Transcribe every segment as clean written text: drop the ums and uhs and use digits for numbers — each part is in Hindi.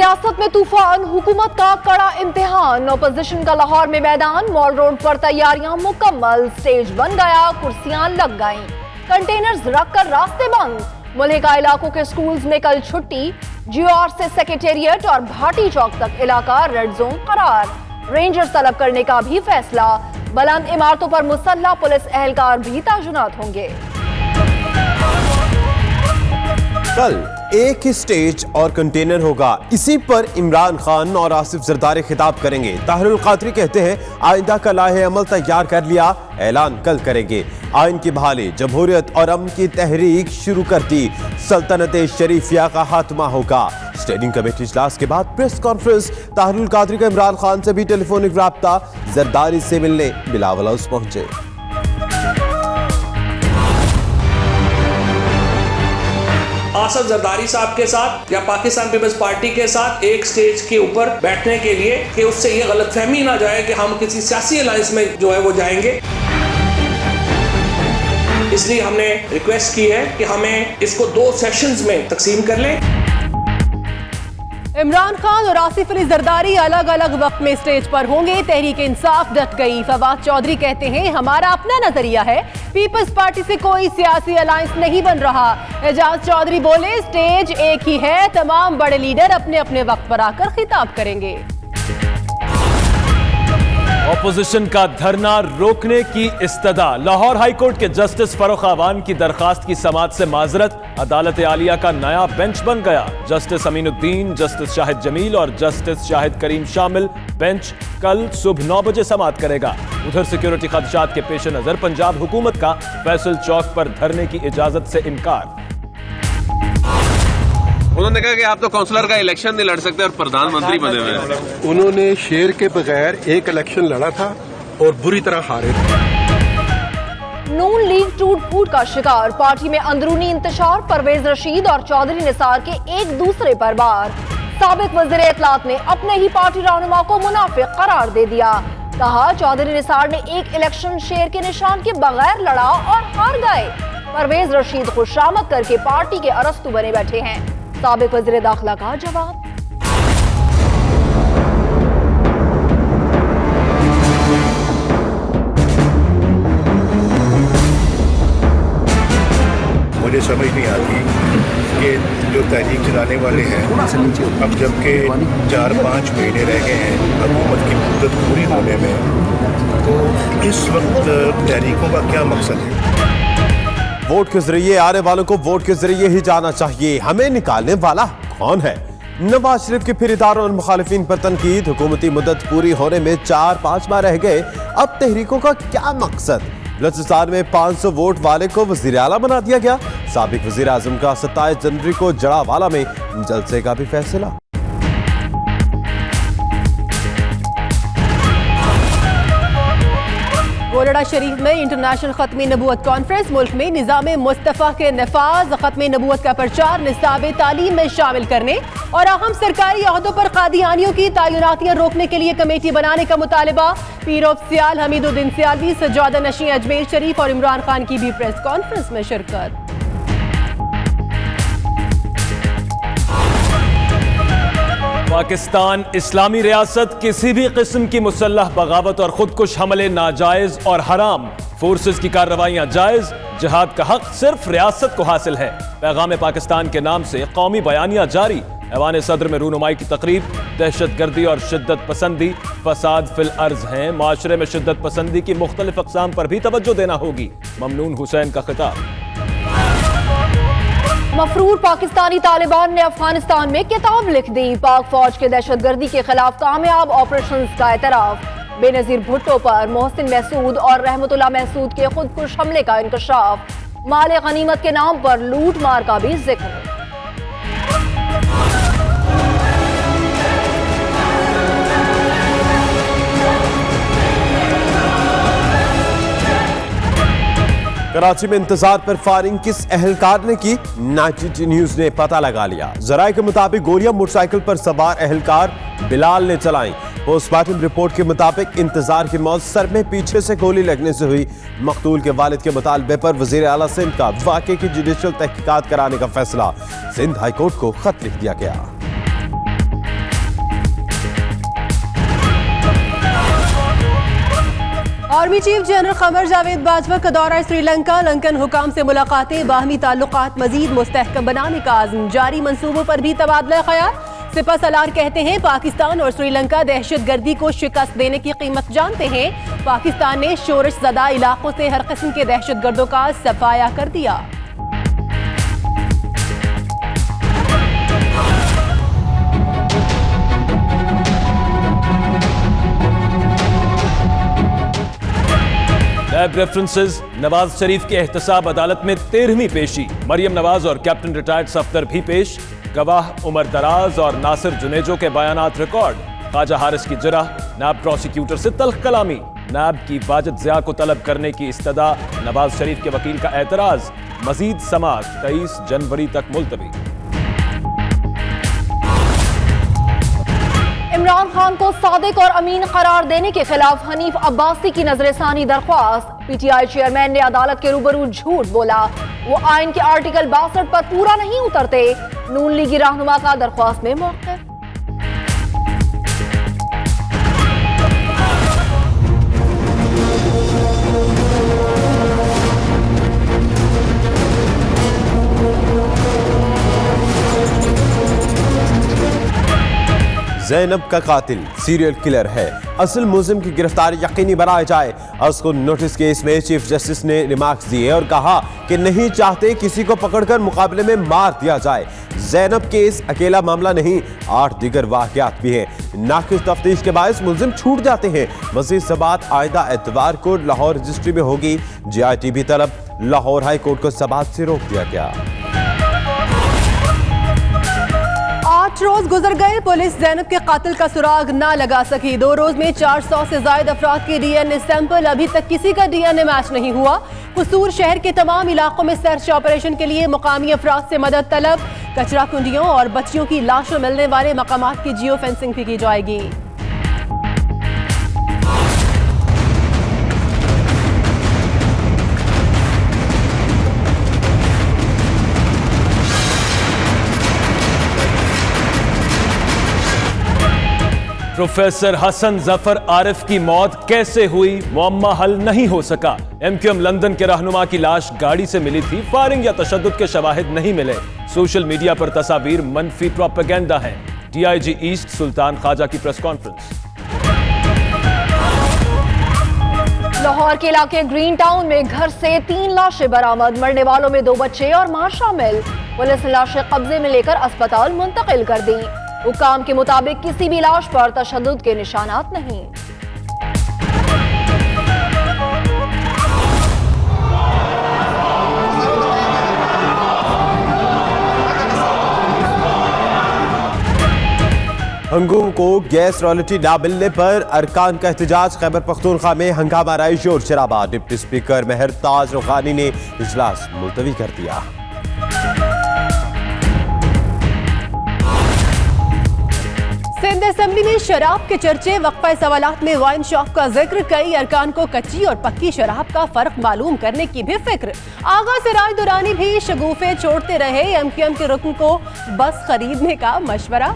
रियासत में तूफान, हुकूमत का कड़ा इम्तिहान। अपोजिशन का लाहौर में मैदान, मॉल रोड पर तैयारियां मुकम्मल। स्टेज बन गया, कुर्सियां लग गईं, कंटेनर्स रखकर रास्ते बंद। मुल्हिका इलाकों के स्कूल्स में कल छुट्टी। GOR से सेक्रेटेरिएट और भाटी चौक तक इलाका रेड जोन करार। रेंजर्स तलब करने का भी फैसला। बुलंद इमारतों पर मुसल्लह पुलिस एहलकार भी तैनात होंगे। कल एक ही स्टेज और कंटेनर होगा, इसी पर इमरान खान और आसिफ जरदारी खिताब करेंगे। ताहिरुल कादरी कहते हैं आइंदा का लाहे अमल तैयार कर लिया, ऐलान कल करेंगे। आइन की बहाली, जमहूरियत और अमन की तहरीक शुरू कर दी। सल्तनत शरीफिया का खात्मा होगा। स्टैंडिंग कमेटी इजलास के बाद प्रेस कॉन्फ्रेंस। ताहिरुल कादरी का इमरान खान से भी टेलीफोनिक राब्ता। जरदारी से मिलने बिलावल हाउस पहुंचे। आसिफ जरदारी साहब के साथ या पाकिस्तान पीपल्स पार्टी के साथ एक स्टेज के ऊपर बैठने के लिए कि उससे ये गलतफहमी ना जाए कि हम किसी सियासी अलायंस में जो है वो जाएंगे, इसलिए हमने रिक्वेस्ट की है कि हमें इसको 2 सेशंस में तकसीम कर लें। इमरान खान और आसिफ अली जरदारी अलग अलग वक्त में स्टेज पर होंगे। तहरीक इंसाफ डट गई। फवाद चौधरी कहते हैं हमारा अपना नजरिया है, पीपल्स पार्टी से कोई सियासी अलायंस नहीं बन रहा। एजाज चौधरी बोले स्टेज एक ही है, तमाम बड़े लीडर अपने अपने वक्त पर आकर खिताब करेंगे। ऑपोजिशन का धरना रोकने की इस्तदा। लाहौर हाईकोर्ट के जस्टिस फरूख आवान की दरखास्त की समाअत से माजरत। अदालत आलिया का नया बेंच बन गया। जस्टिस अमीनुद्दीन, जस्टिस शाहिद जमील और जस्टिस शाहिद करीम शामिल बेंच कल सुबह 9 बजे समाअत करेगा। उधर सिक्योरिटी खदशात के पेश नजर पंजाब हुकूमत का फैसल चौक पर धरने की इजाजत से इनकार। उन्होंने कहा कि आप तो काउंसलर का इलेक्शन नहीं लड़ सकते और प्रधानमंत्री बने हुए हैं। उन्होंने शेर के बगैर एक इलेक्शन लड़ा था और बुरी तरह हारे थे। नून लीग टूट फूट का शिकार। पार्टी में अंदरूनी इंतशार। परवेज रशीद और चौधरी निसार के एक दूसरे पर वार। साबिक वज़ीर इत्तलात ने अपने ही पार्टी रहनुमा को मुनाफिक करार दे दिया। कहा चौधरी निसार ने एक इलेक्शन शेर के निशान के बगैर लड़ा और हार गए। परवेज रशीद खुशामद करके पार्टी के अरस्तू बने बैठे हैं। साबिक वज़ीर दाखिला का जवाब। मुझे समझ नहीं आती कि जो तहरीक चलाने वाले हैं, अब जबकि 4-5 महीने रह गए हैं हुकूमत की मुद्दत पूरी होने में, तो इस वक्त तहरीकों का क्या मकसद है? वोट के जरिए आने वालों को वोट के जरिए ही जाना चाहिए। हमें निकालने वाला कौन है? नवाज शरीफ के फिर इदारों और मुखालिफिन पर तनकीद। हुकूमती मुद्दत पूरी होने में 4-5 माह रह गए, अब तहरीकों का क्या मकसद? बलूचिस्तान में 500 वोट वाले को वजीर आला बना दिया गया। साबिक वजीर आजम का 27 जनवरी को जड़ावाला में जलसे का भी फैसला। कोलड़ा शरीफ में इंटरनेशनल खत्म नबूवत कॉन्फ्रेंस। मुल्क में निज़ाम मुस्तफ़ा के नफाज, खत्म नबूवत का प्रचार, निसाब तालीम में शामिल करने और अहम सरकारी अहदों पर कादियानियों की तैनातियां रोकने के लिए कमेटी बनाने का मुतालबा। पीर ऑफ सियाल हमीदुद्दीन सियालवी, सज्जादा नशीं अजमेर शरीफ और इमरान खान की भी प्रेस कॉन्फ्रेंस में शिरकत। पाकिस्तान इस्लामी रियासत किसी भी किस्म की मुसल्लह बगावत और खुदकुश हमले नाजायज और हराम। फोर्सेस की कार्रवाइयां जायज। जिहाद का हक सिर्फ रियासत को हासिल है। पैगाम पाकिस्तान के नाम से कौमी बयानिया जारी। ऐवान सदर में रूनुमाई की तकरीब। दहशतगर्दी और शिद्दत पसंदी फसाद फिल अर्ज हैं। माशरे में शिद्दत पसंदी की मुख्तलिफ अक़साम पर भी तवज्जो देना होगी। ममनून हुसैन का खिताब। मफरूर पाकिस्तानी तालिबान ने अफगानिस्तान में किताब लिख दी। पाक फौज के दहशतगर्दी के खिलाफ कामयाब ऑपरेशंस का एतराफ। बेनजीर भुट्टो पर मोहसिन महसूद और रहमतुल्लाह महसूद के खुदकुश हमले का इंकशाफ। माल गनीमत के नाम पर लूट मार का भी जिक्र। कराची में इंतजार पर फायरिंग किस एहलकार ने की? 92 न्यूज ने पता लगा लिया। जराये के मुताबिक गोलियां मोटरसाइकिल पर सवार एहलकार बिलाल ने चलाई। पोस्टमार्टम रिपोर्ट के मुताबिक इंतजार की मौत सर में पीछे से गोली लगने से हुई। मकतूल के वालिद के मुतालबे पर वजीर आला सिंध का वाक़े की जुडिशल तहकीकात कराने का फैसला। सिंध हाईकोर्ट को खत लिख दिया गया। Army chief general Qamar Javed Bajwa का दौरा श्रीलंका, लंकन हुकाम से मुलाकातें, बाहमी ताल्लुकात मजीद मुस्तहकम बनाने का आज़म जारी, मंसूबों पर भी तबादला ख्याल। सिपा सलार कहते हैं पाकिस्तान और श्रीलंका दहशतगर्दी को शिकस्त देने की कीमत जानते हैं। पाकिस्तान ने शोरश ज़दा इलाकों से हर किस्म के दहशतगर्दों का सफाया कर दिया। नैब रेफरेंसेस, नवाज शरीफ के एहतसाब अदालत में 13वीं पेशी, मरियम नवाज और कैप्टन रिटायर्ड सफदर भी पेश, गवाह उमर दराज और नासिर जुनेजो के बयानात रिकॉर्ड, ख्वाजा हारिस की जरह, नैब प्रोसिक्यूटर से तल्ख कलामी, नैब की वाजिद ज़िया को तलब करने की इस्तदा, नवाज शरीफ के वकील का एतराज, मजीद समाअत 23 जनवरी तक मुलतवी। इमरान खान को सादिक और अमीन करार देने के खिलाफ हनीफ अब्बासी की नजरसानी दरख्वास्त, पीटीआई चेयरमैन ने अदालत के रूबरू झूठ बोला, वो आइन के आर्टिकल 62 पर पूरा नहीं उतरते, नून लीगी रहनुमा का दरख्वास्त में मौक़िफ़। ज़ैनब का कातिल सीरियल किलर है, असल मुलजिम की गिरफ्तारी यकीनी बनाई जाए। अस्कुर नोटिस केस में चीफ जस्टिस ने रिमार्क्स दिए और कहा कि नहीं चाहते किसी को पकड़कर मुकाबले में मार दिया जाए। ज़ैनब केस अकेला मामला नहीं, 8 दीगर वाक़यात भी हैं। नाक़िस तफ्तीश के बायस मुलजिम छूट जाते हैं। मज़ीद सबात आइंदा एतवार को लाहौर रजिस्ट्री में होगी। JITB तलब, लाहौर हाई कोर्ट को सबात से रोक दिया गया। 8 रोज गुजर गए, पुलिस ज़ैनब के कातिल का सुराग ना लगा सकी। 2 रोज में 400 से ज्यादा अफराद के DNA सैंपल, अभी तक किसी का DNA मैच नहीं हुआ। कसूर शहर के तमाम इलाकों में सर्च ऑपरेशन के लिए मुकामी अफराद से मदद तलब। कचरा कुंडियों और बच्चियों की लाशों मिलने वाले मकामात की जियो फेंसिंग भी की जाएगी। प्रोफेसर हसन जफर आरिफ की मौत कैसे हुई, मुअम्मा हल नहीं हो सका। MQM लंदन के रहनुमा की लाश गाड़ी से मिली थी, फायरिंग या तशद्दुद के शवाहिद नहीं मिले। सोशल मीडिया पर तस्वीर मनफी प्रोपेगेंडा है। DIG ईस्ट सुल्तान ख्वाजा की प्रेस कॉन्फ्रेंस। लाहौर के इलाके ग्रीन टाउन में घर से 3 लाशें बरामद, मरने वालों में 2 बच्चे और मां शामिल। पुलिस ने लाशें कब्जे में लेकर अस्पताल मुंतकिल कर दी। हुकाम के मुताबिक किसी भी लाश पर तशद्दुद के निशानात नहीं। हंगोम को गैस रॉयल्टी ना मिलने पर अरकान का एहतजाज, खैबर पख्तूनख्वा में हंगामा राय शोर शराबा। डिप्टी स्पीकर मेहरताज रुखानी ने इजलास मुलतवी कर दिया। सिंध असेंबली में शराब के चर्चे, वक्फा सवालात में वाइन शॉप का जिक्र, कई अरकान को कच्ची और पक्की शराब का फर्क मालूम करने की भी फिक्र। आगा सिराज दुरानी भी शगुफे छोड़ते रहे, MQM के रुकन को बस खरीदने का मशवरा।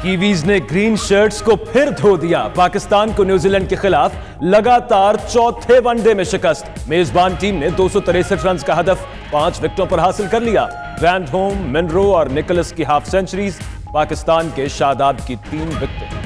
कीवीज ने ग्रीन शर्ट्स को फिर धो दिया। पाकिस्तान को न्यूजीलैंड के खिलाफ लगातार चौथे वनडे में शिकस्त। मेजबान टीम ने 263 रन का हदफ 5 विकेटों पर हासिल कर लिया। ग्रैंड होम, मिनरो और निकोलस की हाफ सेंचुरीज, पाकिस्तान के शादाब की 3 विकेटें।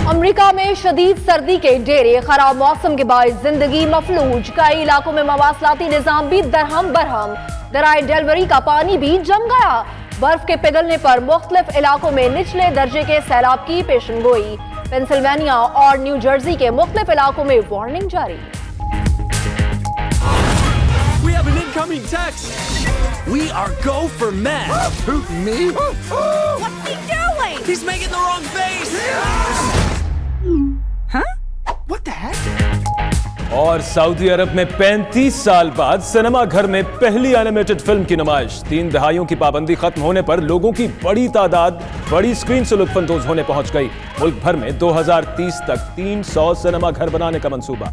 अमेरिका में शदीद सर्दी के डेरे, खराब मौसम के बायस जिंदगी मफलूज। कई इलाकों में मवासलाती निजाम भी दरहम बरहम। दराए डेलवरी का पानी भी जम गया। बर्फ के पिघलने पर मुख्तलिफ इलाकों में निचले दर्जे के सैलाब की पेशनगोई। पेंसिल्वेनिया और न्यू जर्सी के मुख्तलिफ इलाकों में वार्निंग जारी। We have an incoming text. We are go for Matt. Who, me? What's he doing? He's making the wrong face. Huh? What the heck? और सऊदी अरब में 35 साल बाद सिनेमा घर में पहली एनिमेटेड फिल्म की नुमाइश। 3 दहाइयों की पाबंदी खत्म होने पर लोगों की बड़ी तादाद बड़ी स्क्रीन से लुत्फानंदोज होने पहुंच गई। मुल्क भर में 2030 तक 300 सिनेमा घर बनाने का मंसूबा।